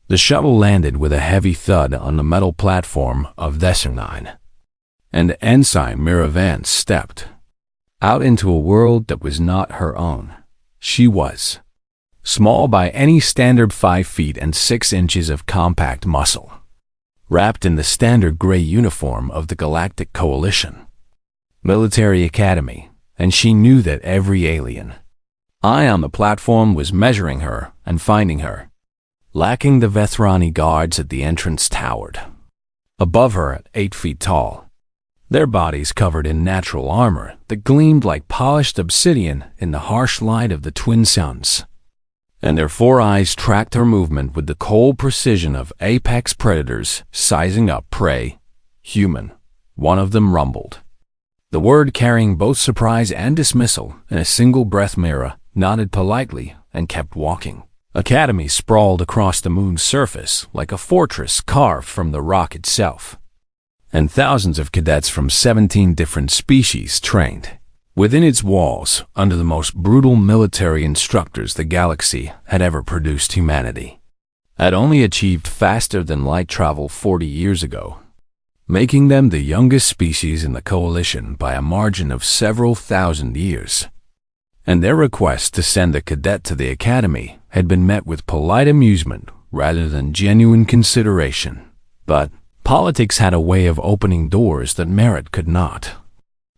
The shuttle landed with a heavy thud on the metal platform of Desernine, and Ensign Mira Vance stepped out into a world that was not her own. She was small by any standard, 5 feet and 6 inches of compact muscle, wrapped in the standard gray uniform of the Galactic Coalition Military Academy, and she knew that every alien eye on the platform was measuring her and finding her lacking. The Vethrani guards at the entrance towered above her at 8 feet tall, their bodies covered in natural armor that gleamed like polished obsidian in the harsh light of the twin suns, and their 4 eyes tracked her movement with the cold precision of apex predators sizing up prey. Human, one of them rumbled, the word carrying both surprise and dismissal in a single breath. Mira nodded politely and kept walking. Academy sprawled across the moon's surface like a fortress carved from the rock itself, and thousands of cadets from 17 different species trained within its walls under the most brutal military instructors the galaxy had ever produced. Humanity had only achieved faster than light travel 40 years ago, making them the youngest species in the coalition by a margin of several thousand years. And their request to send a cadet to the academy had been met with polite amusement rather than genuine consideration. But politics had a way of opening doors that merit could not.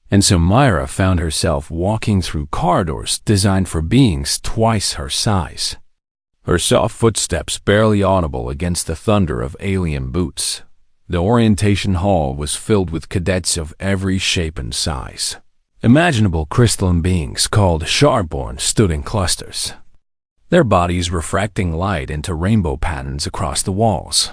And so Myra found herself walking through corridors designed for beings twice her size, her soft footsteps barely audible against the thunder of alien boots. The orientation hall was filled with cadets of every shape and size. Imaginable crystalline beings called Shardborn stood in clusters, their bodies refracting light into rainbow patterns across the walls,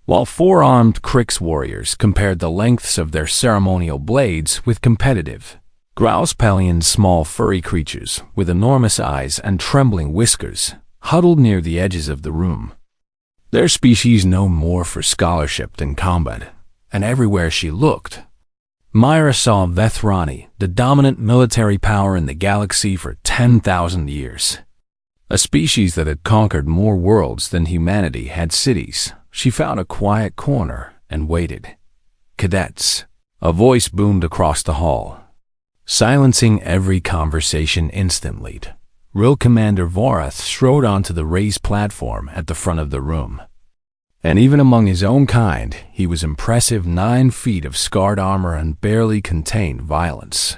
while 4-armed Krix warriors compared the lengths of their ceremonial blades with competitive Grauspellian, small furry creatures with enormous eyes and trembling whiskers huddled near the edges of the room, their species known more for scholarship than combat. And everywhere she looked, Myra saw Vethrani, the dominant military power in the galaxy for 10,000 years. A species that had conquered more worlds than humanity had cities. She found a quiet corner and waited. Cadets, a voice boomed across the hall, silencing every conversation instantly. Real Commander Vorath strode onto the raised platform at the front of the room. And even among his own kind, he was impressive. 9 feet of scarred armor and barely contained violence,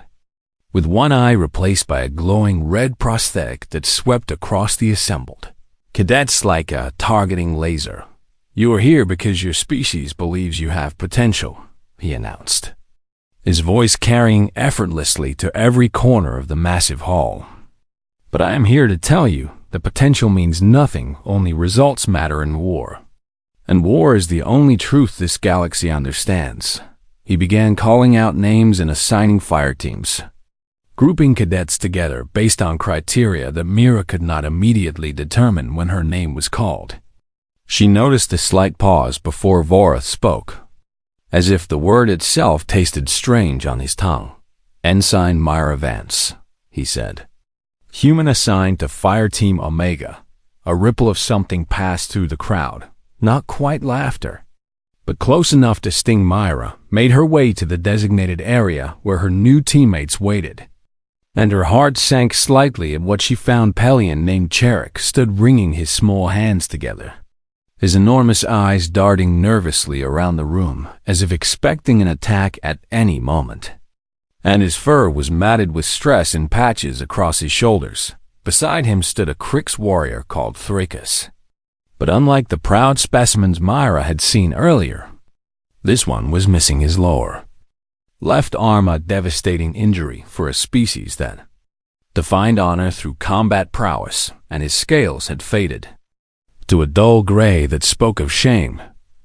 with one eye replaced by a glowing red prosthetic that swept across the assembled cadets like a targeting laser. "You are here because your species believes you have potential," he announced, his voice carrying effortlessly to every corner of the massive hall. "But I am here to tell you that potential means nothing. Only results matter in war. And war is the only truth this galaxy understands." He began calling out names and assigning fire teams, grouping cadets together based on criteria that Mira could not immediately determine when her name was called. She noticed a slight pause before Vorath spoke, as if the word itself tasted strange on his tongue. "Ensign Myra Vance," he said. "Human assigned to Fire Team Omega." A ripple of something passed through the crowd. Not quite laughter, but close enough to sting. Myra made her way to the designated area where her new teammates waited, and her heart sank slightly at what she found. Pelion named Cherik stood wringing his small hands together, his enormous eyes darting nervously around the room as if expecting an attack at any moment. And his fur was matted with stress in patches across his shoulders. Beside him stood a Krix warrior called Thrakus. But unlike the proud specimens Myra had seen earlier, this one was missing his lower left arm, a devastating injury for a species that defined honor through combat prowess, and his scales had faded to a dull gray that spoke of shame.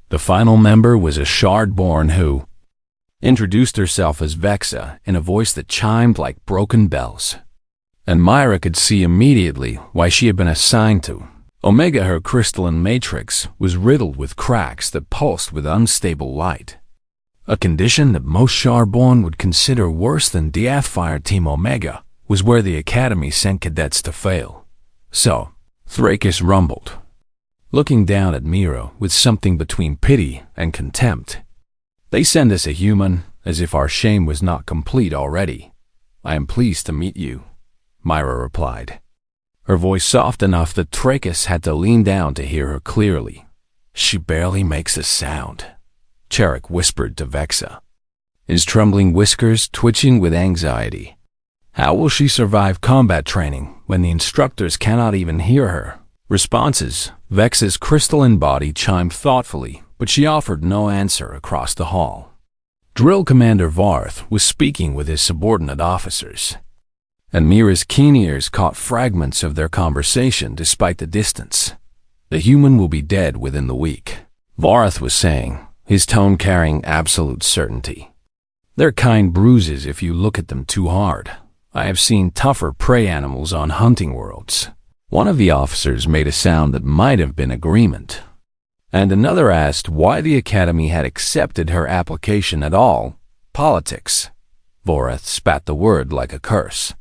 The final member was a Shardborn who introduced herself as Vexa in a voice that chimed like broken bells, and Myra could see immediately why she had been assigned to Omega. Her crystalline matrix was riddled with cracks that pulsed with unstable light, a condition that most Shardborn would consider worse than death. Fire Team Omega was where the Academy sent cadets to fail. "So," Thrakus rumbled, looking down at Mira with something between pity and contempt. "They send us a human, as if our shame was not complete already. I am pleased to meet you," Myra replied, her voice soft enough that Trachis had to lean down to hear her clearly. "She barely makes a sound," Cherik whispered to Vexa, his trembling whiskers twitching with anxiety. "How will she survive combat training when the instructors cannot even hear her?" Responses. Vexa's crystalline body chimed thoughtfully, but she offered no answer across the hall. Drill Commander Varth was speaking with his subordinate officers, and Mira's keen ears caught fragments of their conversation despite the distance. "The human will be dead within the week," Varth was saying, his tone carrying absolute certainty. "They're kind bruises if you look at them too hard. I have seen tougher prey animals on hunting worlds." One of the officers made a sound that might have been agreement, and another asked why the Academy had accepted her application at all. "Politics." Voreth spat the word like a curse.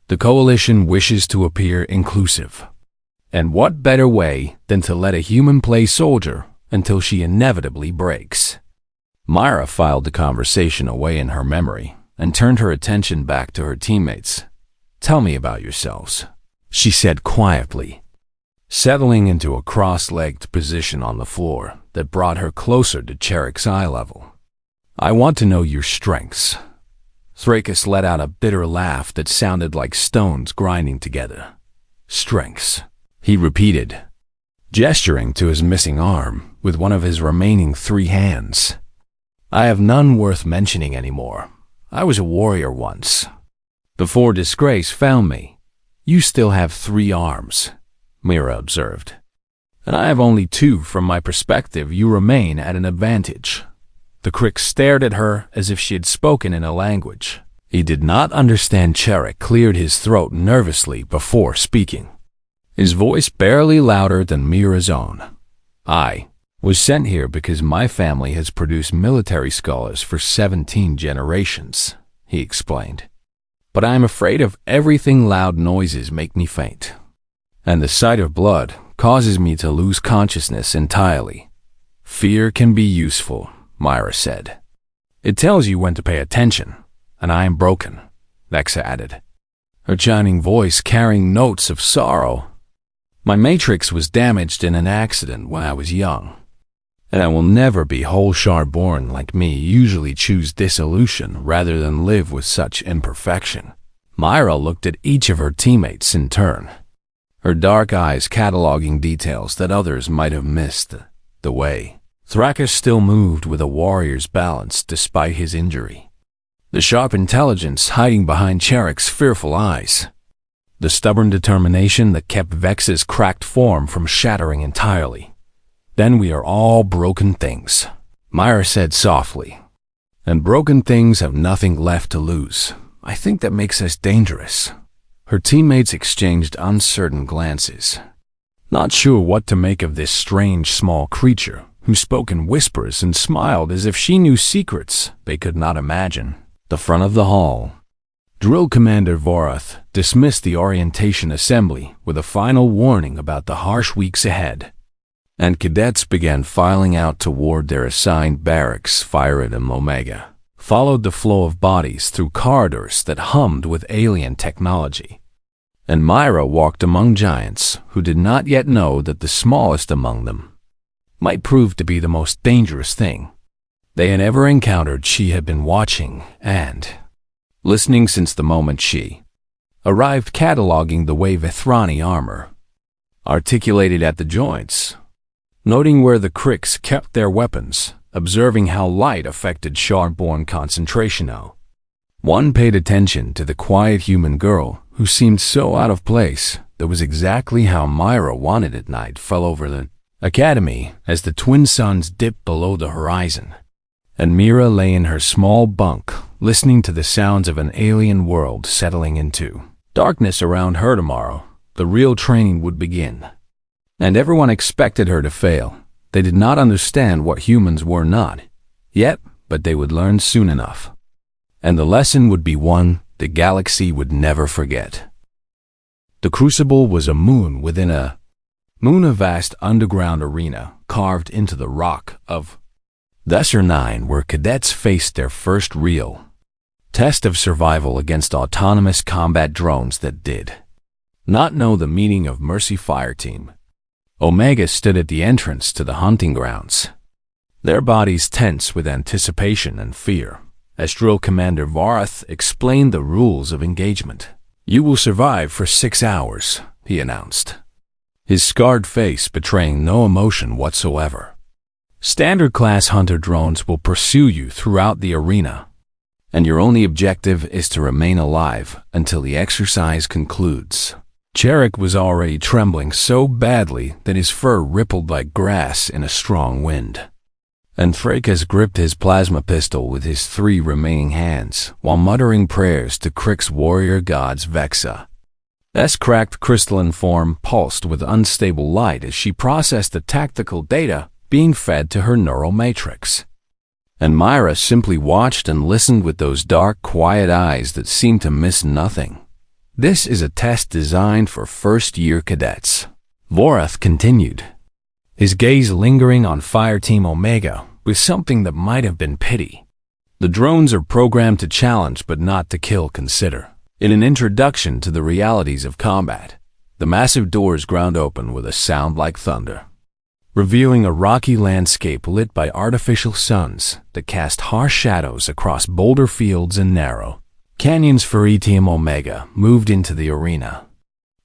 "The Coalition wishes to appear inclusive. And what better way than to let a human play soldier until she inevitably breaks?" Myra filed the conversation away in her memory and turned her attention back to her teammates. "Tell me about yourselves," she said quietly, settling into a cross-legged position on the floor that brought her closer to Cherik's eye level. "I want to know your strengths." Trachis let out a bitter laugh that sounded like stones grinding together. "Strengths," he repeated, gesturing to his missing arm with one of his remaining 3 hands. "I have none worth mentioning anymore. I was a warrior once, before disgrace found me." "You still have 3 arms," Mira observed. "And I have only 2. From my perspective, you remain at an advantage." The Crick stared at her as if she had spoken in a language he did not understand. Cherik cleared his throat nervously before speaking, his voice barely louder than Mira's own. "I was sent here because my family has produced military scholars for 17 generations, he explained. "But I am afraid of everything. Loud noises make me faint, and the sight of blood causes me to lose consciousness entirely." "Fear can be useful," Myra said. "It tells you when to pay attention, and I am broken," Vexa added, her chiming voice carrying notes of sorrow. "My matrix was damaged in an accident when I was young, and I will never be whole shard-born like me. Usually choose dissolution rather than live with such imperfection." Myra looked at each of her teammates in turn, her dark eyes cataloging details that others might have missed. The way Trachis still moved with a warrior's balance despite his injury, the sharp intelligence hiding behind Cherik's fearful eyes, the stubborn determination that kept Vex's cracked form from shattering entirely. "Then we are all broken things," Myra said softly. "And broken things have nothing left to lose. I think that makes us dangerous." Her teammates exchanged uncertain glances, not sure what to make of this strange small creature who spoke in whispers and smiled as if she knew secrets they could not imagine. The front of the hall. Drill Commander Vorath dismissed the orientation assembly with a final warning about the harsh weeks ahead, and cadets began filing out toward their assigned barracks. Fired and Omega followed the flow of bodies through corridors that hummed with alien technology, and Myra walked among giants who did not yet know that the smallest among them might prove to be the most dangerous thing they had ever encountered. She had been watching and listening since the moment she arrived, cataloging the way Vithrani armor articulated at the joints, noting where the Cricks kept their weapons, observing how light affected shardborn concentration. One paid attention to the quiet human girl who seemed so out of place. That was exactly how Myra wanted it. Night fell over the Academy as the twin suns dipped below the horizon, and Mira lay in her small bunk, listening to the sounds of an alien world settling into darkness around her. Tomorrow, the real training would begin, and everyone expected her to fail. They did not understand what humans were not yet, but they would learn soon enough, and the lesson would be one the galaxy would never forget. The Crucible was a moon within a Moon, a vast underground arena carved into the rock of SCI-9, where cadets faced their first real test of survival against autonomous combat drones that did not know the meaning of mercy. Fireteam Omega stood at the entrance to the hunting grounds, their bodies tense with anticipation and fear, as Drill Commander Varath explained the rules of engagement. "You will survive for 6 hours," he announced, his scarred face betraying no emotion whatsoever. "Standard class hunter drones will pursue you throughout the arena, and your only objective is to remain alive until the exercise concludes." Cherik was already trembling so badly that his fur rippled like grass in a strong wind. And Thrakus gripped his plasma pistol with his 3 remaining hands while muttering prayers to Krik's warrior gods. Vexa's cracked crystalline form pulsed with unstable light as she processed the tactical data being fed to her neural matrix. And Myra simply watched and listened with those dark, quiet eyes that seemed to miss nothing. "This is a test designed for first-year cadets," Varath continued, his gaze lingering on Fireteam Omega with something that might have been pity. "The drones are programmed to challenge but not to kill. Consider." In an introduction to the realities of combat, the massive doors ground open with a sound like thunder, revealing a rocky landscape lit by artificial suns that cast harsh shadows across boulder fields and narrow canyons. Fireteam Omega moved into the arena,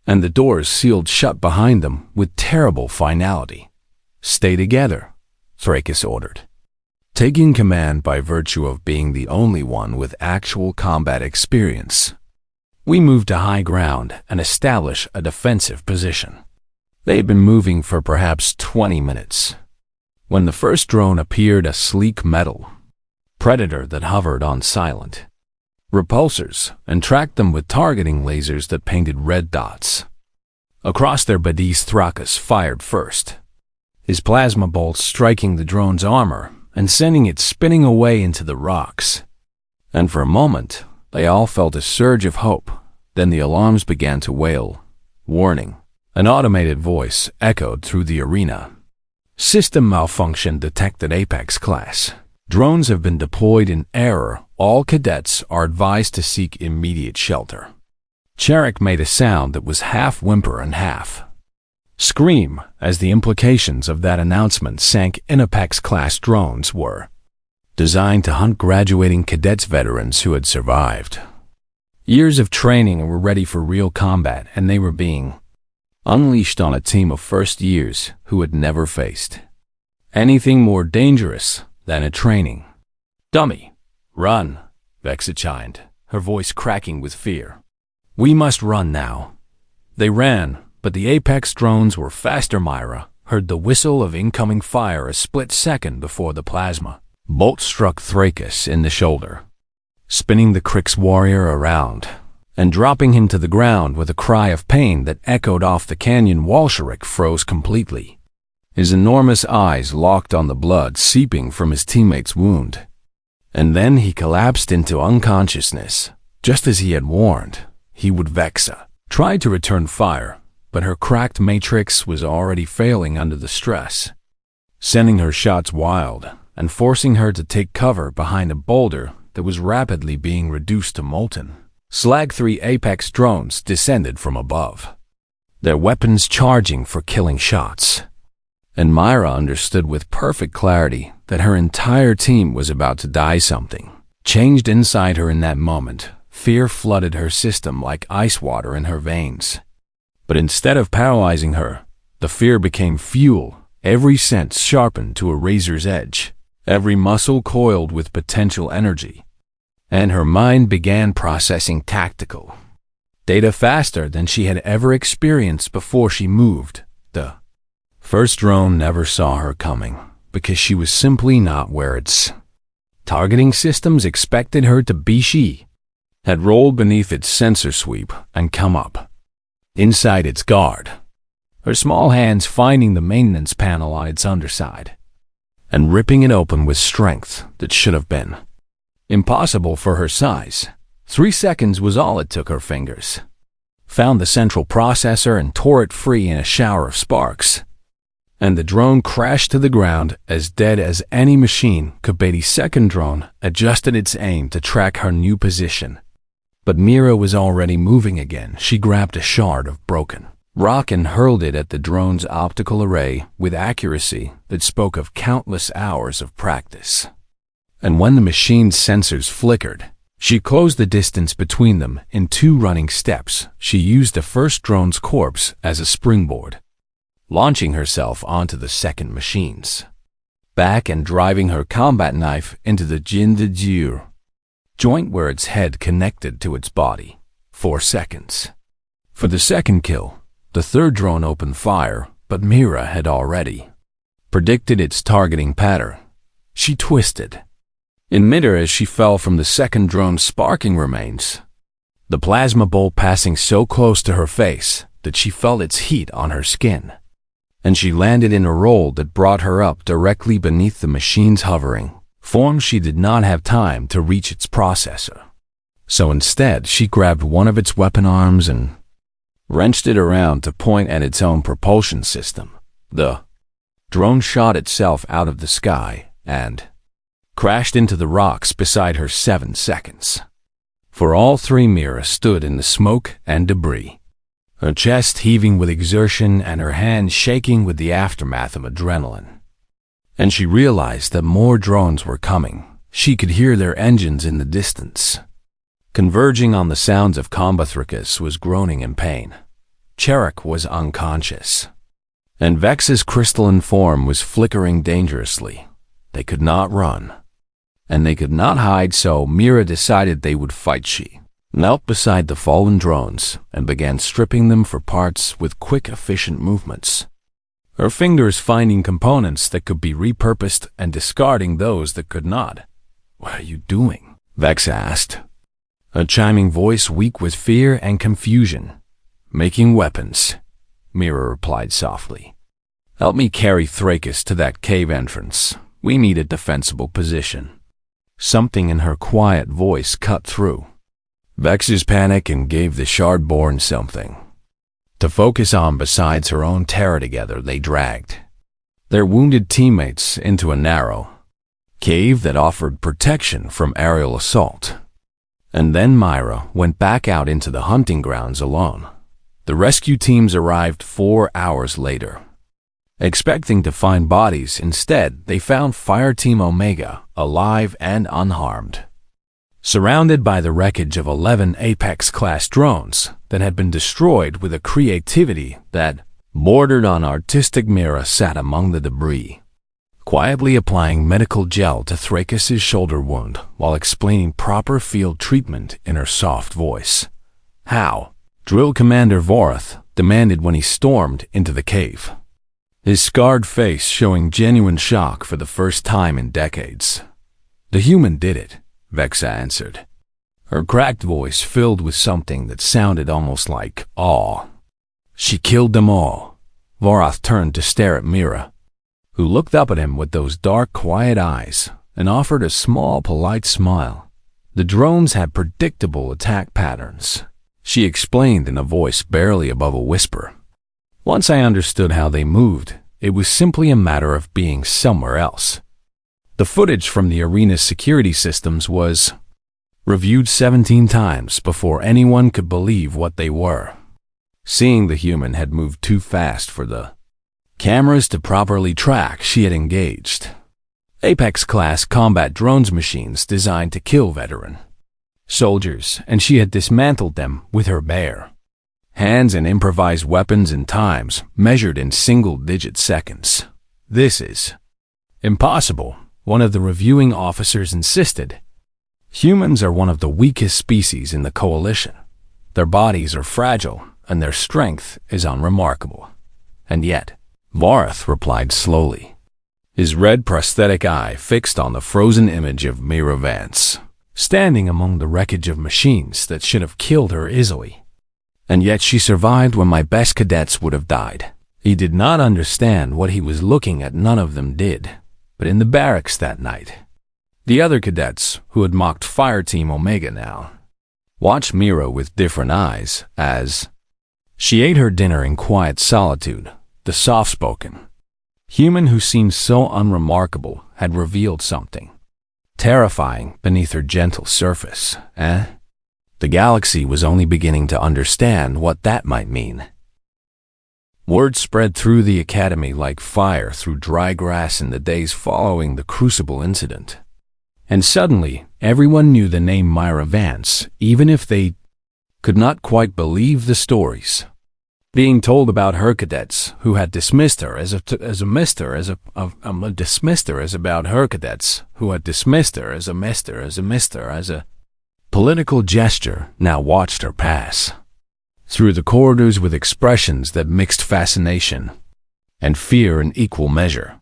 and the doors sealed shut behind them with terrible finality. "Stay together," Thrakus ordered, taking command by virtue of being the only one with actual combat experience. "We move to high ground and establish a defensive position." They had been moving for perhaps 20 minutes when the first drone appeared, a sleek metal predator that hovered on silent repulsors and tracked them with targeting lasers that painted red dots across their bodies. Thrakus fired first, his plasma bolts striking the drone's armor and sending it spinning away into the rocks. And for a moment, they all felt a surge of hope. Then the alarms began to wail. "Warning!" An automated voice echoed through the arena. "System malfunction detected. Apex class drones have been deployed in error. All cadets are advised to seek immediate shelter." Cherik made a sound that was half whimper and half scream as the implications of that announcement sank in. Apex-class drones were designed to hunt graduating cadets, veterans who had survived years of training and were ready for real combat, and they were being unleashed on a team of first years who had never faced anything more dangerous than a training dummy. "Run," Vexa chimed, her voice cracking with fear. "We must run now." They ran, but the Apex drones were faster. Myra heard the whistle of incoming fire a split second before the plasma bolt struck Thrakus in the shoulder, spinning the Krik's warrior around and dropping him to the ground with a cry of pain that echoed off the canyon wall. Cherik froze completely, his enormous eyes locked on the blood seeping from his teammate's wound. And then he collapsed into unconsciousness, just as he had warned he would. Vexa tried to return fire, but her cracked matrix was already failing under the stress, sending her shots wild and forcing her to take cover behind a boulder that was rapidly being reduced to molten slag. 3 Apex drones descended from above, their weapons charging for killing shots. And Myra understood with perfect clarity that her entire team was about to die. Something changed inside her in that moment. Fear flooded her system like ice water in her veins. But instead of paralyzing her, the fear became fuel, every sense sharpened to a razor's edge, every muscle coiled with potential energy. And her mind began processing tactical data faster than she had ever experienced before. She moved. The first drone never saw her coming, because she was simply not where its targeting systems expected her to be. She had rolled beneath its sensor sweep and come up inside its guard, her small hands finding the maintenance panel on its underside and ripping it open with strength that should have been impossible for her size. 3 seconds was all it took her fingers. found the central processor and tore it free in a shower of sparks. And the drone crashed to the ground as dead as any machine could be. The second drone adjusted its aim to track her new position. But Mira was already moving again. She grabbed a shard of broken rock and hurled it at the drone's optical array with accuracy that spoke of countless hours of practice. And when the machine's sensors flickered, she closed the distance between them in 2 running steps. She used the first drone's corpse as a springboard, launching herself onto the second machine's back and driving her combat knife into the Jin de Dieu joint where its head connected to its body. 4 seconds. For the second kill, the third drone opened fire, but Mira had already predicted its targeting pattern. She twisted in midair as she fell from the second drone's sparking remains, the plasma bolt passing so close to her face that she felt its heat on her skin. And she landed in a roll that brought her up directly beneath the machine's hovering form. She did not have time to reach its processor. So instead, she grabbed one of its weapon arms and wrenched it around to point at its own propulsion system. The drone shot itself out of the sky and crashed into the rocks beside her. 7 seconds. For all 3, Mira stood in the smoke and debris, her chest heaving with exertion and her hands shaking with the aftermath of adrenaline. And she realized that more drones were coming. She could hear their engines in the distance, converging on the sounds of Combathricus was groaning in pain. Cherok was unconscious, and Vex's crystalline form was flickering dangerously. They could not run, and they could not hide, so Mira decided they would fight. She knelt beside the fallen drones and began stripping them for parts with quick, efficient movements, her fingers finding components that could be repurposed and discarding those that could not. "What are you doing?" Vex asked, a chiming voice weak with fear and confusion. "Making weapons," Mira replied softly. "Help me carry Thrakus to that cave entrance. We need a defensible position." Something in her quiet voice cut through Vex's panic and gave the Shardborn something to focus on besides her own terror. Together they dragged their wounded teammates into a narrow cave that offered protection from aerial assault. And then Mira went back out into the hunting grounds alone. The rescue teams arrived 4 hours later, expecting to find bodies. Instead, they found Fireteam Omega alive and unharmed, surrounded by the wreckage of 11 Apex-class drones that had been destroyed with a creativity that bordered on artistic. Mira sat among the debris, quietly applying medical gel to Thrakus' shoulder wound while explaining proper field treatment in her soft voice. "How?" Drill Commander Vorath demanded when he stormed into the cave, his scarred face showing genuine shock for the first time in decades. "The human did it," Vexa answered, her cracked voice filled with something that sounded almost like awe. "She killed them all." Vorath turned to stare at Mira, who looked up at him with those dark, quiet eyes and offered a small, polite smile. "The drones had predictable attack patterns," she explained in a voice barely above a whisper. "Once I understood how they moved, it was simply a matter of being somewhere else." The footage from the arena's security systems was reviewed 17 times before anyone could believe what they were. Seeing the human had moved too fast for the cameras to properly track, she had engaged Apex-class combat drones machines designed to kill veteran soldiers, and she had dismantled them with her bare hands and improvised weapons in times measured in single-digit seconds. "This is impossible," one of the reviewing officers insisted. "Humans are one of the weakest species in the coalition. Their bodies are fragile, and their strength is unremarkable. And yet," Vorath replied slowly, his red prosthetic eye fixed on the frozen image of Mira Vance, standing among the wreckage of machines that should have killed her easily. "And yet she survived when my best cadets would have died." He did not understand what he was looking at. None of them did. But in the barracks that night, the other cadets, who had mocked Fireteam Omega now, watched Mira with different eyes as She ate her dinner in quiet solitude. The soft-spoken human who seemed so unremarkable had revealed something terrifying beneath her gentle surface, eh? The galaxy was only beginning to understand what that might mean. Word spread through the academy like fire through dry grass in the days following the Crucible incident. And suddenly, everyone knew the name Myra Vance, even if they could not quite believe the stories being told about her cadets who had dismissed her as a political gesture now watched her pass through the corridors with expressions that mixed fascination and fear in equal measure.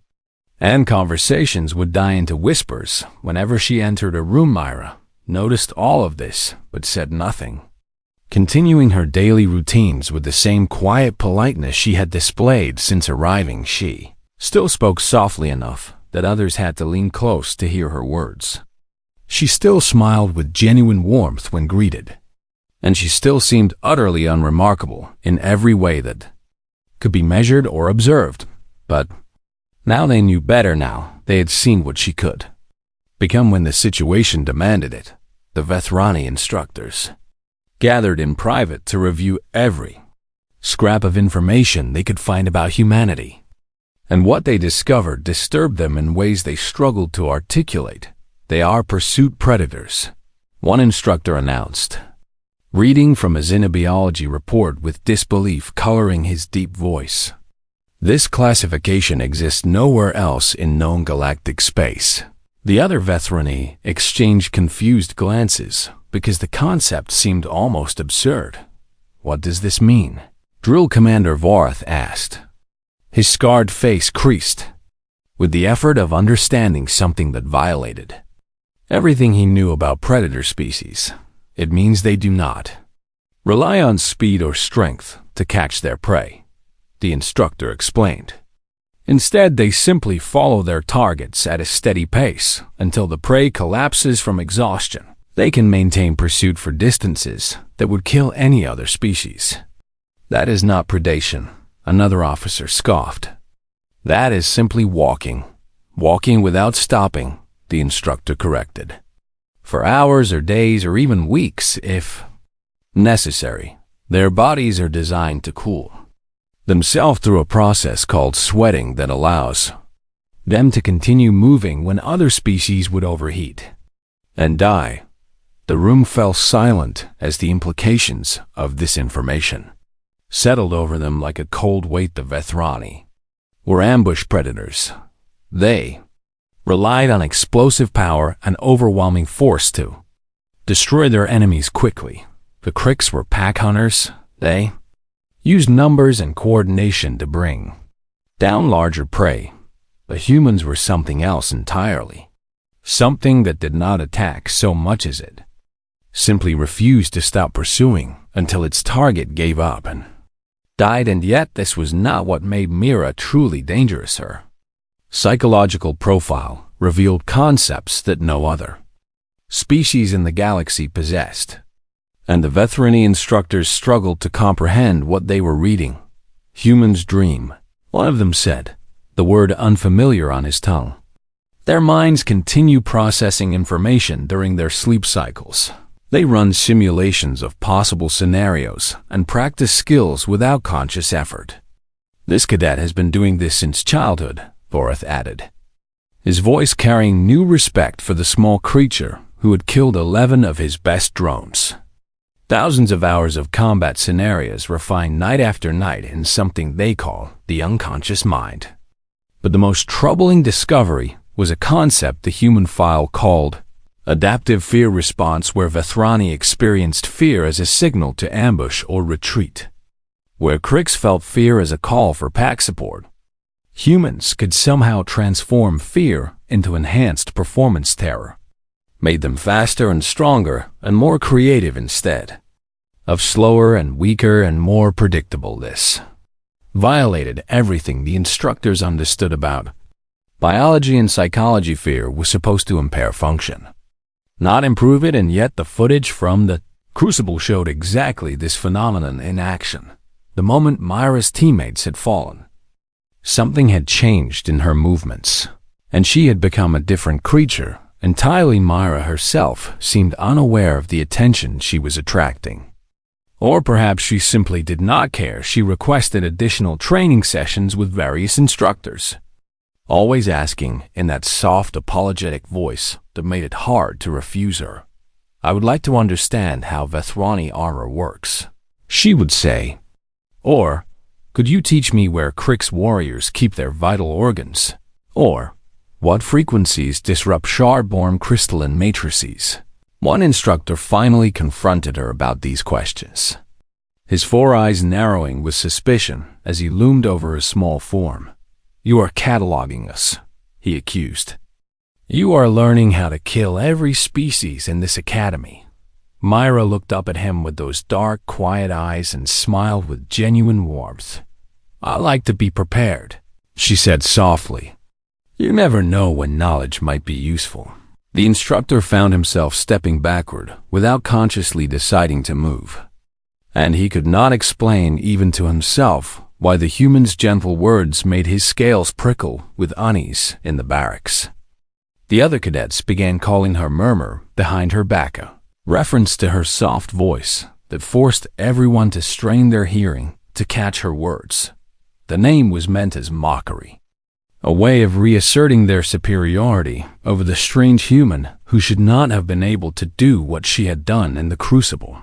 And conversations would die into whispers whenever she entered a room. Myra noticed all of this, but said nothing, continuing her daily routines with the same quiet politeness she had displayed since arriving. She still spoke softly enough that others had to lean close to hear her words. She still smiled with genuine warmth when greeted, and she still seemed utterly unremarkable in every way that could be measured or observed. But now they knew better. Now they had seen what she could become when the situation demanded it. The Vethrani instructors gathered in private to review every scrap of information they could find about humanity, and what they discovered disturbed them in ways they struggled to articulate. They are pursuit predators, one instructor announced, reading from a xenobiology report with disbelief coloring his deep voice. This classification exists nowhere else in known galactic space. The other Vethrani exchanged confused glances because the concept seemed almost absurd. What does this mean? Drill Commander Vorath asked. His scarred face creased with the effort of understanding something that violated everything he knew about predator species. It means they do not rely on speed or strength to catch their prey, the instructor explained. Instead, they simply follow their targets at a steady pace until the prey collapses from exhaustion. They can maintain pursuit for distances that would kill any other species. That is not predation, another officer scoffed. That is simply walking without stopping, the instructor corrected. For hours or days or even weeks if necessary. Their bodies are designed to cool themselves through a process called sweating that allows them to continue moving when other species would overheat and die. The room fell silent as the implications of this information settled over them like a cold weight. The Vethrani were ambush predators. They relied on explosive power and overwhelming force to destroy their enemies quickly. The Kricks were pack hunters. They used numbers and coordination to bring down larger prey. The humans were something else entirely. Something that did not attack so much as it simply refused to stop pursuing until its target gave up and died. And yet this was not what made Myra truly dangerous. Her psychological profile revealed concepts that no other species in the galaxy possessed, and the Vethrani instructors struggled to comprehend what they were reading. Humans dream, one of them said, the word unfamiliar on his tongue. Their minds continue processing information during their sleep cycles. They run simulations of possible scenarios and practice skills without conscious effort. This cadet has been doing this since childhood, Vorath added, his voice carrying new respect for the small creature who had killed 11 of his best drones. Thousands of hours of combat scenarios refined night after night in something they call the unconscious mind. But the most troubling discovery was a concept the human file called adaptive fear response, where Vethrani experienced fear as a signal to ambush or retreat, where Kricks felt fear as a call for pack support. Humans could somehow transform fear into enhanced performance terror, made them faster and stronger and more creative instead of slower and weaker and more predictable. This violated everything the instructors understood about biology and psychology. Fear was supposed to impair function, not improve it, and yet the footage from the Crucible showed exactly this phenomenon in action. the moment Myra's teammates had fallen. Something had changed in her movements, and she had become a different creature. Entirely Myra herself seemed unaware of the attention she was attracting. Or perhaps she simply did not care. She requested additional training sessions with various instructors, always asking in that soft, apologetic voice that made it hard to refuse her. "I would like to understand how Vethrani armor works," she would say. Or, "Could you teach me where Krik's warriors keep their vital organs?" Or, "What frequencies disrupt shard-born crystalline matrices?" One instructor finally confronted her about these questions, his four eyes narrowing with suspicion as he loomed over her small form. "You are cataloging us," he accused. "You are learning how to kill every species in this academy." Myra looked up at him with those dark, quiet eyes and smiled with genuine warmth. "I like to be prepared," she said softly. "You never know when knowledge might be useful." The instructor found himself stepping backward without consciously deciding to move, and he could not explain even to himself why the human's gentle words made his scales prickle with unease in the barracks. The other cadets began calling her Murmur behind her back, a reference to her soft voice that forced everyone to strain their hearing to catch her words. The name was meant as mockery, a way of reasserting their superiority over the strange human who should not have been able to do what she had done in the Crucible.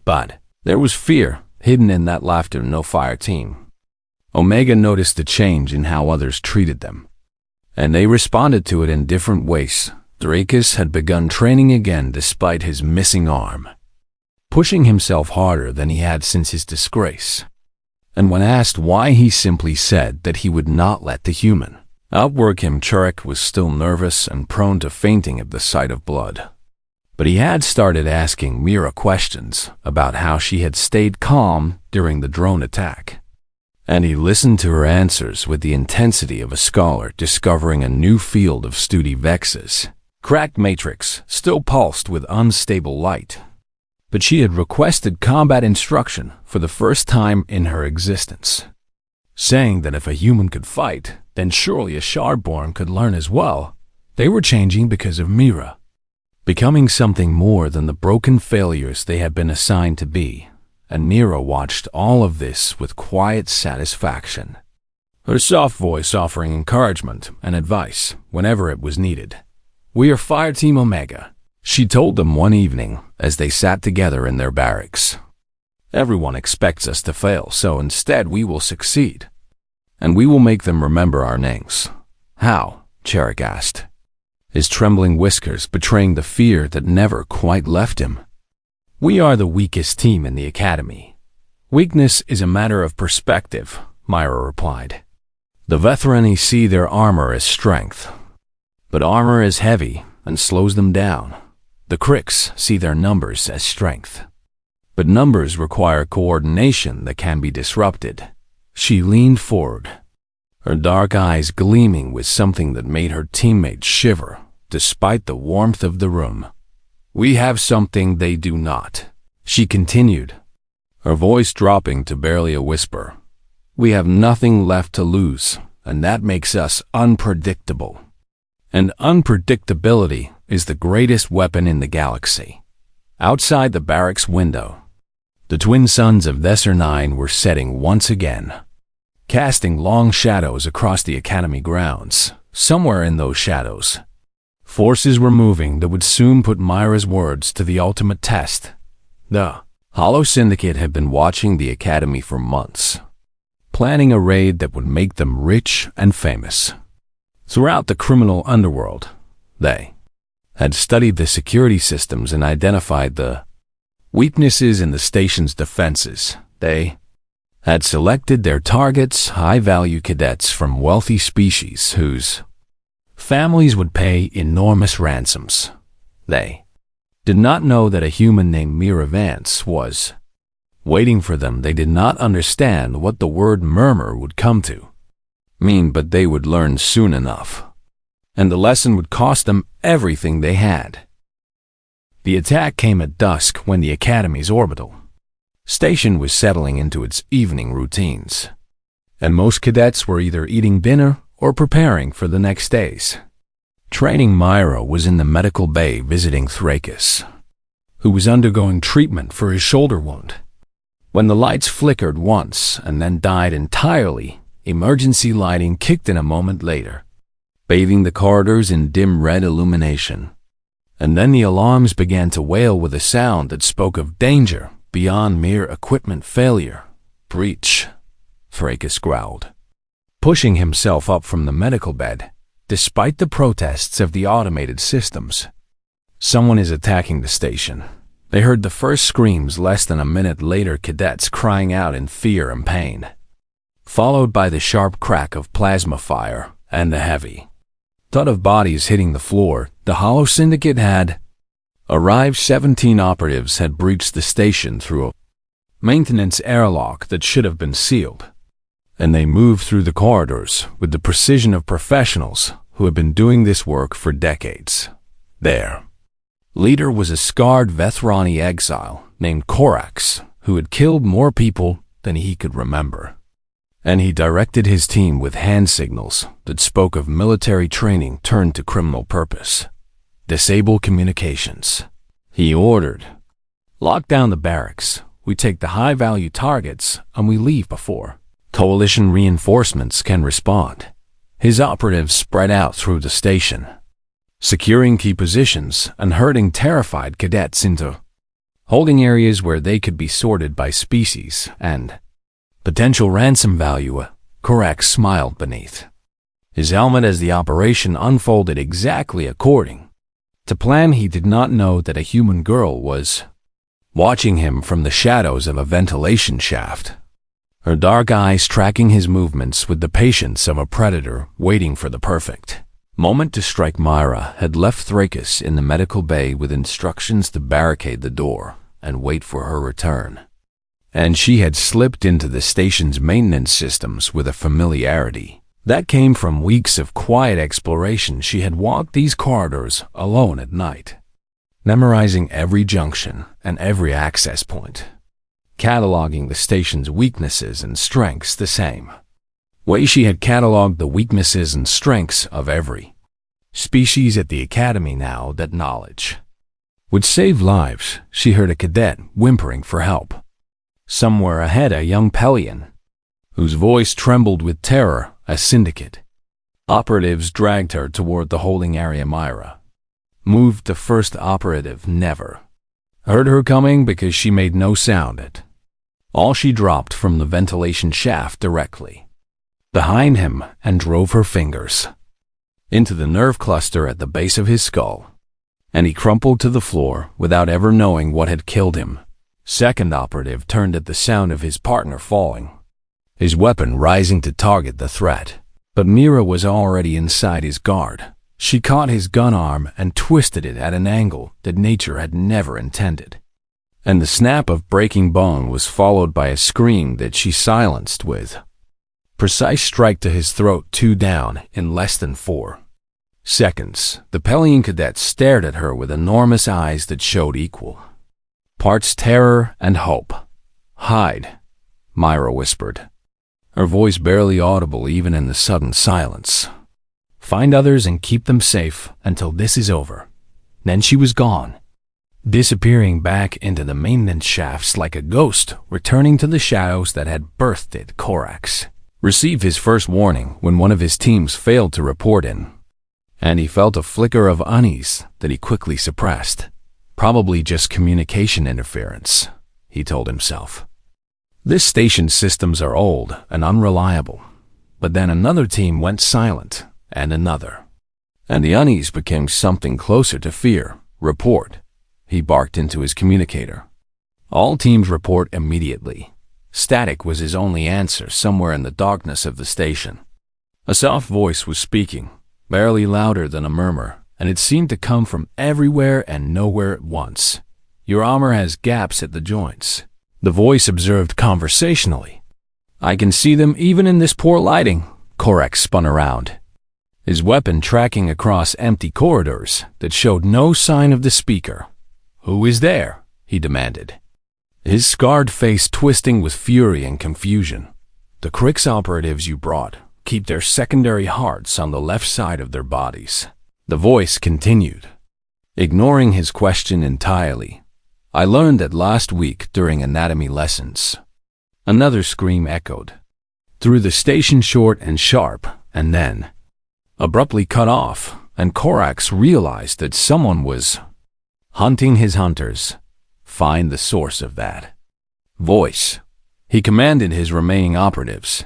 But there was fear hidden in that laughter. No fire team. Omega noticed the change in how others treated them, and they responded to it in different ways. Drakus had begun training again despite his missing arm, pushing himself harder than he had since his disgrace. And when asked why, he simply said that he would not let the human outwork him. Churek was still nervous and prone to fainting at the sight of blood, but he had started asking Mira questions about how she had stayed calm during the drone attack, and he listened to her answers with the intensity of a scholar discovering a new field of studi vexes. Cracked matrix still pulsed with unstable light, but she had requested combat instruction for the first time in her existence, saying that if a human could fight, then surely a shardborn could learn as well. They were changing because of Mira, becoming something more than the broken failures they had been assigned to be, and Mira watched all of this with quiet satisfaction, her soft voice offering encouragement and advice whenever it was needed. "We are Fire Team Omega," she told them one evening as they sat together in their barracks. "Everyone expects us to fail, so instead we will succeed, and we will make them remember our names." "How?" Churek asked, his trembling whiskers betraying the fear that never quite left him. "We are the weakest team in the academy. Weakness is a matter of perspective," Myra replied. "The Vethrani see their armor as strength, but armor is heavy and slows them down. The Kriks see their numbers as strength, but numbers require coordination that can be disrupted." She leaned forward, her dark eyes gleaming with something that made her teammates shiver despite the warmth of the room. "We have something they do not," she continued, her voice dropping to barely a whisper. "We have nothing left to lose, and that makes us unpredictable. And unpredictability is the greatest weapon in the galaxy." Outside the barracks window, the twin suns of Thesser-9 were setting once again, casting long shadows across the academy grounds. Somewhere in those shadows, forces were moving that would soon put Myra's words to the ultimate test. The Hollow Syndicate had been watching the academy for months, planning a raid that would make them rich and famous. Throughout the criminal underworld, they had studied the security systems and identified the weaknesses in the station's defenses. They had selected their targets, high-value cadets from wealthy species whose families would pay enormous ransoms. They did not know that a human named Mira Vance was waiting for them. They did not understand what the word murmur would come to mean, but they would learn soon enough, and the lesson would cost them everything they had. The attack came at dusk when the Academy's orbital Station was settling into its evening routines, and most cadets were either eating dinner or preparing for the next days. Training Myra was in the medical bay visiting Thrakis, who was undergoing treatment for his shoulder wound. When the lights flickered once and then died entirely, emergency lighting kicked in a moment later, bathing the corridors in dim red illumination. And then the alarms began to wail with a sound that spoke of danger beyond mere equipment failure. Breach, Thrakis growled, pushing himself up from the medical bed, despite the protests of the automated systems. Someone is attacking the station. They heard the first screams less than a minute later, cadets crying out in fear and pain, followed by the sharp crack of plasma fire and the heavy thud of bodies hitting the floor. The Hollow Syndicate had arrived. 17 operatives had breached the station through a maintenance airlock that should have been sealed, and they moved through the corridors with the precision of professionals who had been doing this work for decades. Their leader was a scarred Vethrani exile named Korax, who had killed more people than he could remember. And he directed his team with hand signals that spoke of military training turned to criminal purpose. Disable communications, he ordered. Lock down the barracks. We take the high-value targets and we leave before coalition reinforcements can respond. His operatives spread out through the station, securing key positions and herding terrified cadets into holding areas where they could be sorted by species and potential ransom value. Korax smiled beneath his helmet as the operation unfolded exactly according to plan. He did not know that a human girl was watching him from the shadows of a ventilation shaft, her dark eyes tracking his movements with the patience of a predator waiting for the perfect moment to strike. Myra had left Thrakis in the medical bay with instructions to barricade the door and wait for her return, and she had slipped into the station's maintenance systems with a familiarity that came from weeks of quiet exploration. She had walked these corridors alone at night, memorizing every junction and every access point, cataloging the station's weaknesses and strengths the same way she had cataloged the weaknesses and strengths of every species at the academy. Now that knowledge would save lives, she heard a cadet whimpering for help. Somewhere ahead, a young Pelion, whose voice trembled with terror. A syndicate operatives dragged her toward the holding area. Myra moved. The first operative never heard her coming because she made no sound at all. She dropped from the ventilation shaft directly behind him and drove her fingers into the nerve cluster at the base of his skull, and he crumpled to the floor without ever knowing what had killed him. Second operative turned at the sound of his partner falling, his weapon rising to target the threat. But Mira was already inside his guard. She caught his gun arm and twisted it at an angle that nature had never intended. And the snap of breaking bone was followed by a scream that she silenced with precise strike to his throat. 2 down in less than 4 seconds. The Pelion cadet stared at her with enormous eyes that showed equal parts terror and hope. Hide, Myra whispered, her voice barely audible even in the sudden silence. Find others and keep them safe until this is over. Then she was gone, disappearing back into the maintenance shafts like a ghost, returning to the shadows that had birthed it. Korax received his first warning when one of his teams failed to report in, and he felt a flicker of unease that he quickly suppressed. Probably just communication interference, he told himself. This station's systems are old and unreliable. But then another team went silent, and another. And the unease became something closer to fear. Report, he barked into his communicator. All teams report immediately. Static was his only answer somewhere in the darkness of the station. A soft voice was speaking, barely louder than a murmur, and it seemed to come from everywhere and nowhere at once. Your armor has gaps at the joints, the voice observed conversationally. I can see them even in this poor lighting. Korax spun around, his weapon tracking across empty corridors that showed no sign of the speaker. Who is there? He demanded. his scarred face twisting with fury and confusion. "The Crix operatives you brought keep their secondary hearts on the left side of their bodies," the voice continued, ignoring his question entirely. "I learned that last week during anatomy lessons." Another scream echoed through the station, short and sharp, and then abruptly cut off, and Corax realized that someone was hunting his hunters. "Find the source of that voice," he commanded his remaining operatives.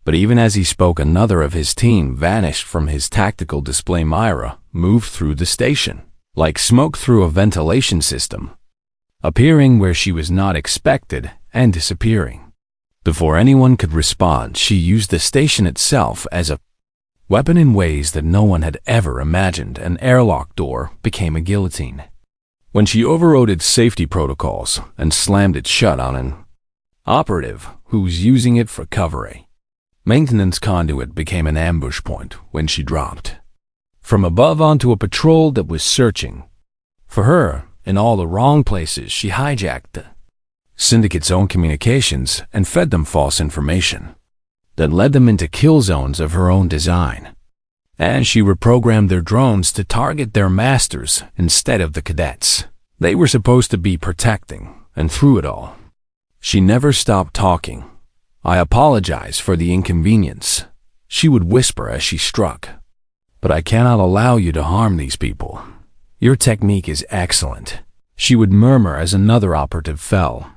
But even as he spoke, another of his team vanished from his tactical display. Myra moved through the station, like smoke through a ventilation system, appearing where she was not expected and disappearing. Before anyone could respond, she used the station itself as a weapon in ways that no one had ever imagined. An airlock door became a guillotine when she overrode safety protocols and slammed it shut on an operative who was using it for cover. A maintenance conduit became an ambush point when she dropped from above onto a patrol that was searching for her in all the wrong places. She hijacked the Syndicate's own communications and fed them false information that led them into kill zones of her own design. And she reprogrammed their drones to target their masters instead of the cadets they were supposed to be protecting. And through it all, she never stopped talking. "I apologize for the inconvenience," she would whisper as she struck. "But I cannot allow you to harm these people. Your technique is excellent," she would murmur as another operative fell.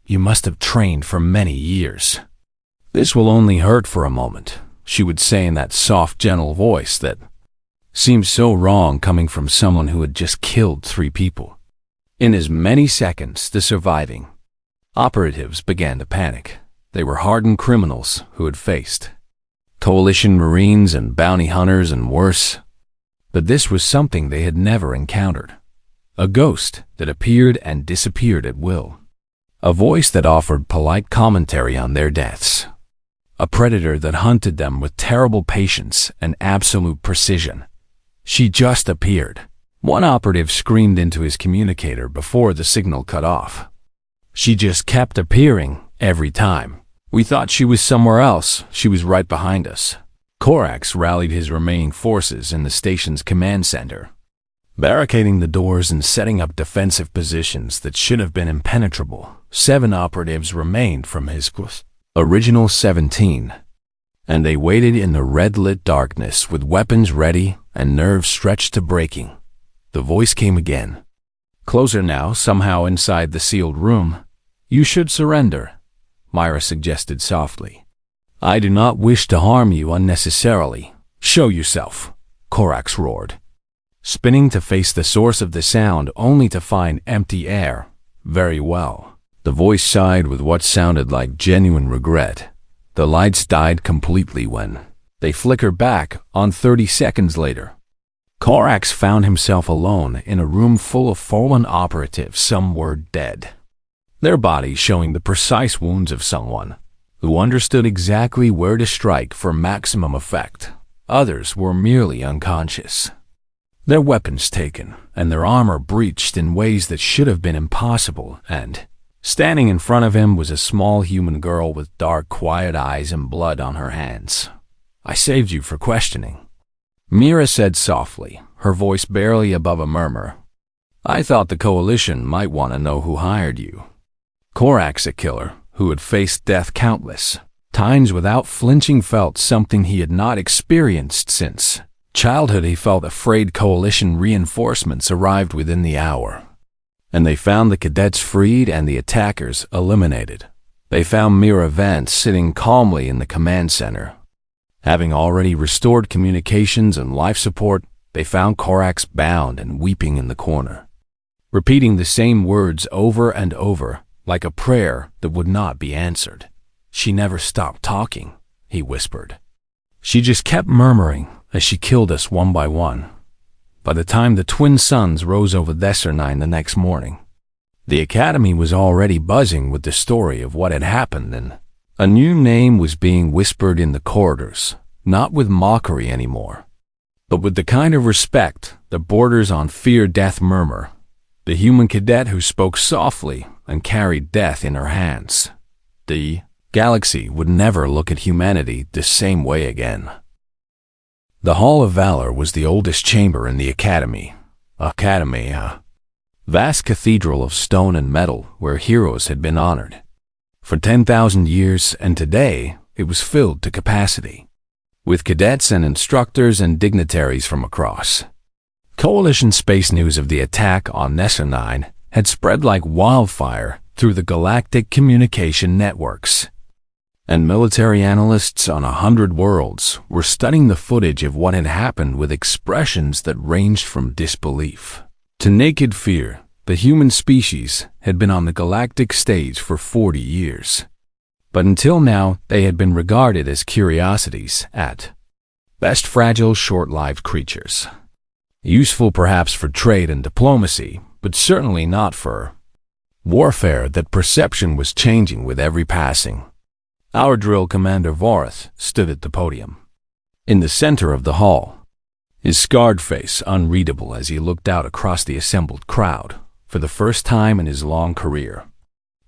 "You must have trained for many years." "This will only hurt for a moment," she would say in that soft, gentle voice that seemed so wrong coming from someone who had just killed 3 people. In as many seconds, the surviving operatives began to panic. They were hardened criminals who had faced Coalition Marines and bounty hunters and worse. But this was something they had never encountered. A ghost that appeared and disappeared at will. A voice that offered polite commentary on their deaths. A predator that hunted them with terrible patience and absolute precision. She just appeared. One operative screamed into his communicator before the signal cut off. "She just kept appearing every time. We thought she was somewhere else. She was right behind us." Corax rallied his remaining forces in the station's command center, barricading the doors and setting up defensive positions that should have been impenetrable. 7 operatives remained from his original 17, and they waited in the red-lit darkness with weapons ready and nerves stretched to breaking. The voice came again, closer now, somehow inside the sealed room. "You should surrender," Myra suggested softly. "I do not wish to harm you unnecessarily." "Show yourself," Corax roared, spinning to face the source of the sound only to find empty air. "Very well." The voice sighed with what sounded like genuine regret. The lights died completely when they flickered back on 30 seconds later. Corax found himself alone in a room full of fallen operatives. Some were dead, their bodies showing the precise wounds of someone who understood exactly where to strike for maximum effect. Others were merely unconscious, their weapons taken and their armor breached in ways that should have been impossible. And standing in front of him was a small human girl with dark, quiet eyes and blood on her hands. "I saved you for questioning," Mira said softly, her voice barely above a murmur. "I thought the Coalition might want to know who hired you." Corax, a killer who had faced death countless times without flinching, felt something he had not experienced since childhood. He felt afraid. Coalition reinforcements arrived within the hour, and they found the cadets freed and the attackers eliminated. They found Mira Vance sitting calmly in the command center. Having already restored communications and life support, they found Corax bound and weeping in the corner, repeating the same words over and over, like a prayer that would not be answered. "She never stopped talking," he whispered. "She just kept murmuring as she killed us one by one." By the time the twin suns rose over Desernine the next morning, the Academy was already buzzing with the story of what had happened, and a new name was being whispered in the corridors, not with mockery anymore, but with the kind of respect that borders on fear-death murmur. The human cadet who spoke softly, and carried death in her hands. The galaxy would never look at humanity the same way again. The Hall of Valor was the oldest chamber in the Academy. A vast cathedral of stone and metal where heroes had been honored. For 10,000 years, and today, it was filled to capacity, with cadets and instructors and dignitaries from across. Coalition space news of the attack on SR9 had spread like wildfire through the galactic communication networks, and military analysts on 100 worlds were studying the footage of what had happened with expressions that ranged from disbelief to naked fear. The human species had been on the galactic stage for 40 years, but until now they had been regarded as curiosities, at best fragile, short-lived creatures. Useful perhaps for trade and diplomacy, but certainly not for warfare. That perception was changing with every passing. Our drill commander Vorath stood at the podium, in the center of the hall, his scarred face unreadable as he looked out across the assembled crowd. For the first time in his long career,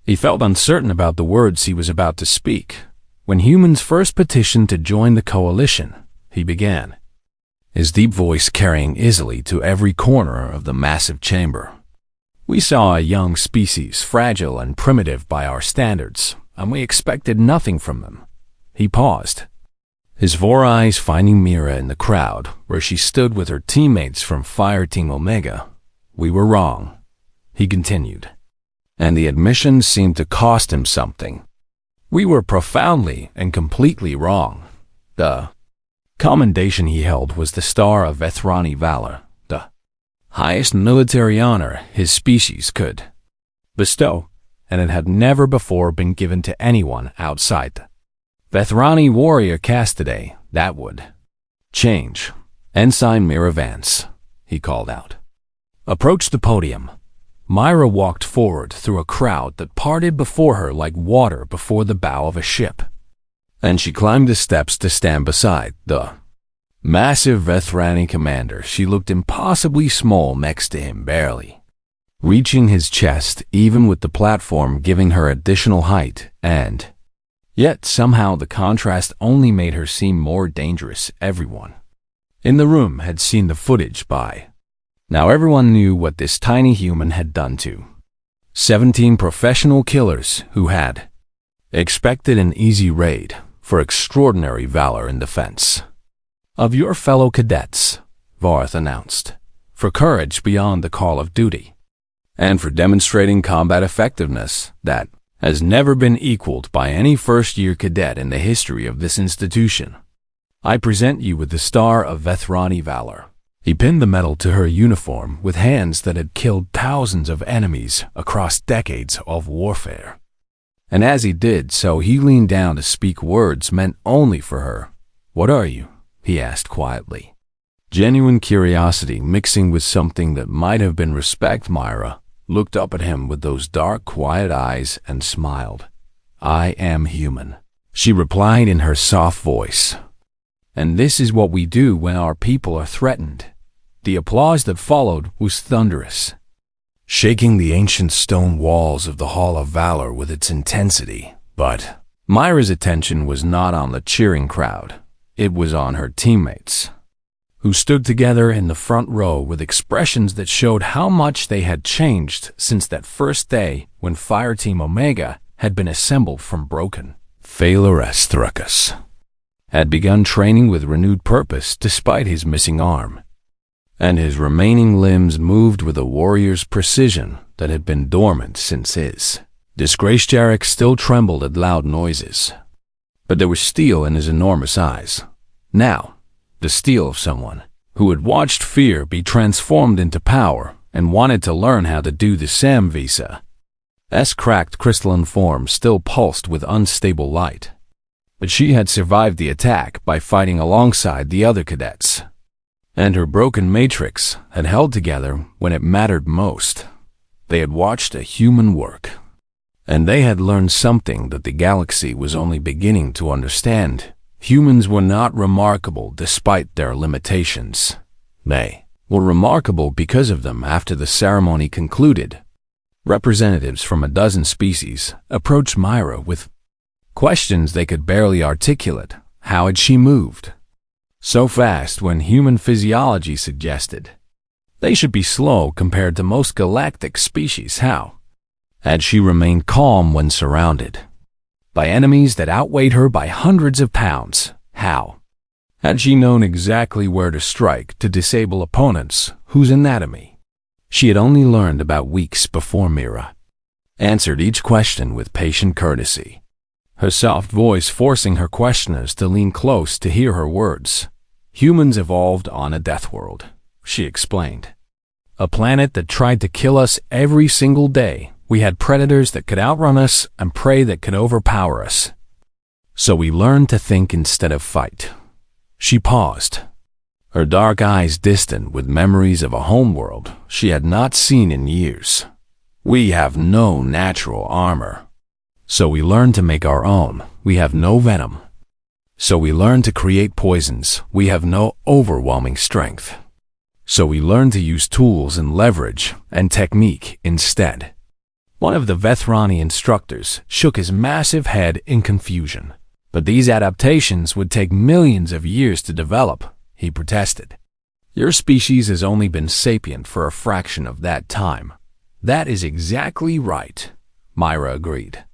he felt uncertain about the words he was about to speak. When humans first petitioned to join the coalition, he began, his deep voice carrying easily to every corner of the massive chamber. We saw a young species, fragile and primitive by our standards, and we expected nothing from them. He paused, his four eyes finding Mira in the crowd, where she stood with her teammates from Fireteam Omega. We were wrong, he continued, and the admission seemed to cost him something. We were profoundly and completely wrong. The commendation he held was the Star of Vethrani Valor, the highest military honor his species could bestow, and it had never before been given to anyone outside the Vethrani warrior caste. Today, that would change. Ensign Mira Vance, he called out, approached the podium. Myra walked forward through a crowd that parted before her like water before the bow of a ship, and she climbed the steps to stand beside the massive Vethrani commander. She looked impossibly small next to him, barely reaching his chest, even with the platform giving her additional height, and yet somehow the contrast only made her seem more dangerous. Everyone in the room had seen the footage by now. Everyone knew what this tiny human had done to 17 professional killers who had expected an easy raid. For extraordinary valor in defense of your fellow cadets, Vorath announced, for courage beyond the call of duty, and for demonstrating combat effectiveness that has never been equaled by any first-year cadet in the history of this institution. I present you with the Star of Vethrani Valor. He pinned the medal to her uniform with hands that had killed thousands of enemies across decades of warfare. And as he did so, he leaned down to speak words meant only for her. What are you? He asked quietly, genuine curiosity mixing with something that might have been respect. Myra looked up at him with those dark, quiet eyes and smiled. I am human, she replied in her soft voice. And this is what we do when our people are threatened. The applause that followed was thunderous, shaking the ancient stone walls of the Hall of Valor with its intensity. But Myra's attention was not on the cheering crowd. It was on her teammates, who stood together in the front row with expressions that showed how much they had changed since that first day when Fireteam Omega had been assembled from broken. Phalores Thruckus had begun training with renewed purpose despite his missing arm, and his remaining limbs moved with a warrior's precision that had been dormant since his disgrace. Jarek still trembled at loud noises, but there was steel in his enormous eyes. Now, the steel of someone who had watched fear be transformed into power and wanted to learn how to do the same. Visa's cracked crystalline form still pulsed with unstable light, but she had survived the attack by fighting alongside the other cadets, and her broken matrix had held together when it mattered most. They had watched a human work, and they had learned something that the galaxy was only beginning to understand. Humans were not remarkable despite their limitations. They were remarkable because of them. After the ceremony concluded, Representatives from a dozen species approached Myra with questions they could barely articulate. How had she moved so fast when human physiology suggested they should be slow compared to most galactic species? How had she remained calm when surrounded by enemies that outweighed her by hundreds of pounds? How had she known exactly where to strike to disable opponents whose anatomy she had only learned about weeks before? Myra answered each question with patient courtesy, her soft voice forcing her questioners to lean close to hear her words. Humans evolved on a death world, she explained. A planet that tried to kill us every single day. We had predators that could outrun us and prey that could overpower us. So we learned to think instead of fight. She paused, her dark eyes distant with memories of a homeworld she had not seen in years. We have no natural armor, so we learned to make our own. We have no venom, so we learned to create poisons. We have no overwhelming strength, so we learned to use tools and leverage and technique instead. One of the Vethrani instructors shook his massive head in confusion. But these adaptations would take millions of years to develop, he protested. Your species has only been sapient for a fraction of that time. That is exactly right, Myra agreed.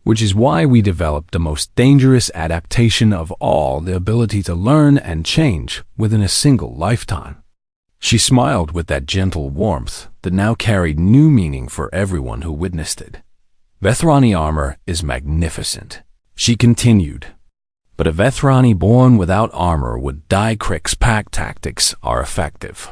Which is why we developed the most dangerous adaptation of all, the ability to learn and change within a single lifetime. She smiled with that gentle warmth that now carried new meaning for everyone who witnessed it. Vethrani armor is magnificent, she continued. But a Vethrani born without armor would die. Krik's pack tactics are effective.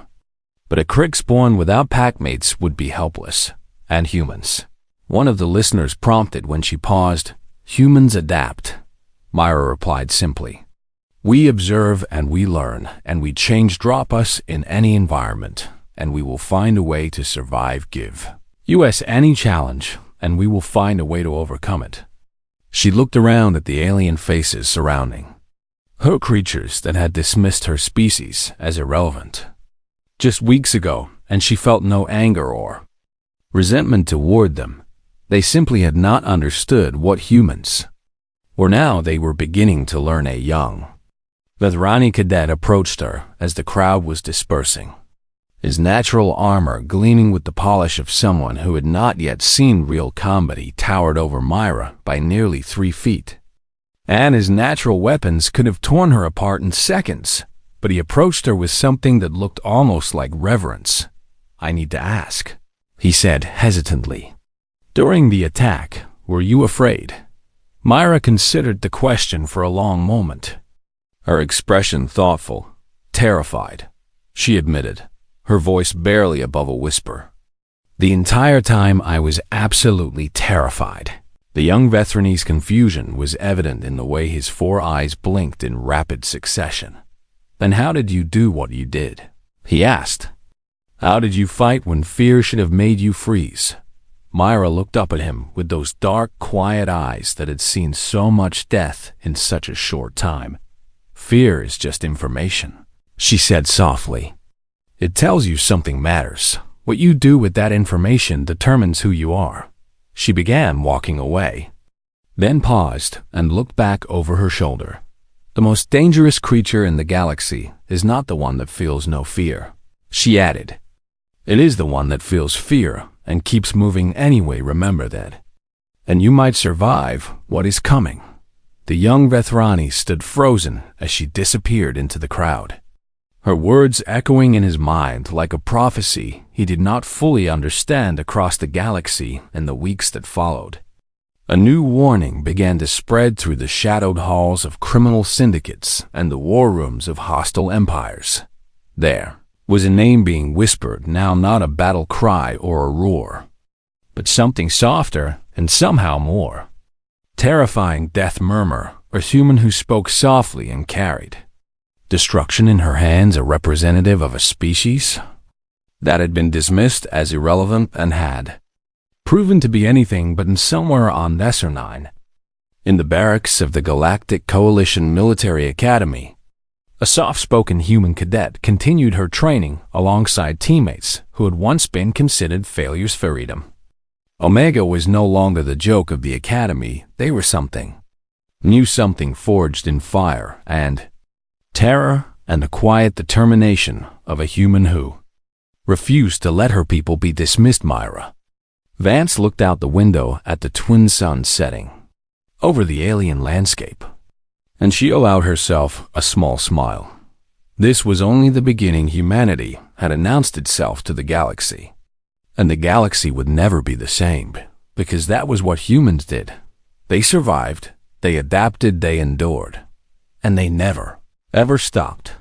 But a Krik's born without packmates would be helpless. And humans, one of the listeners prompted when she paused. Humans adapt, Myra replied simply. We observe and we learn, and we change. Drop us in any environment, and we will find a way to survive. Give us any challenge, and we will find a way to overcome it. She looked around at the alien faces surrounding her, creatures that had dismissed her species as irrelevant just weeks ago, and she felt no anger or resentment toward them. They simply had not understood what humans were. Now they were beginning to learn. A young Vethrani cadet approached her as the crowd was dispersing, his natural armor gleaming with the polish of someone who had not yet seen real combat. He towered over Myra by nearly 3 feet, and his natural weapons could have torn her apart in seconds, but he approached her with something that looked almost like reverence. I need to ask, he said hesitantly. During the attack, were you afraid? Myra considered the question for a long moment, her expression thoughtful. Terrified, she admitted, her voice barely above a whisper. The entire time I was absolutely terrified. The young Vethrani's confusion was evident in the way his 4 eyes blinked in rapid succession. Then how did you do what you did? He asked. How did you fight when fear should have made you freeze? Myra looked up at him with those dark, quiet eyes that had seen so much death in such a short time. Fear is just information, she said softly. It tells you something matters. What you do with that information determines who you are. She began walking away, then paused and looked back over her shoulder. The most dangerous creature in the galaxy is not the one that feels no fear, she added. It is the one that feels fear and keeps moving anyway. Remember that. And you might survive what is coming. The young Vethrani stood frozen as she disappeared into the crowd, her words echoing in his mind like a prophecy he did not fully understand. Across the galaxy in the weeks that followed, a new warning began to spread through the shadowed halls of criminal syndicates and the war rooms of hostile empires. There was a name being whispered, now not a battle cry or a roar, but something softer and somehow more terrifying. Death murmur, a human who spoke softly and carried destruction in her hands. A representative of a species that had been dismissed as irrelevant and had proven to be anything but. And somewhere on Nesser-9, in the barracks of the Galactic Coalition Military Academy, a soft-spoken human cadet continued her training alongside teammates who had once been considered failures for freedom. Omega was no longer the joke of the academy. They were something new, something forged in fire and terror, and the quiet determination of a human who refused to let her people be dismissed. Myra Vance looked out the window at the twin suns setting over the alien landscape, and she allowed herself a small smile. This was only the beginning. Humanity had announced itself to the galaxy, and the galaxy would never be the same, because that was what humans did. They survived, they adapted, they endured, and they never, ever stopped.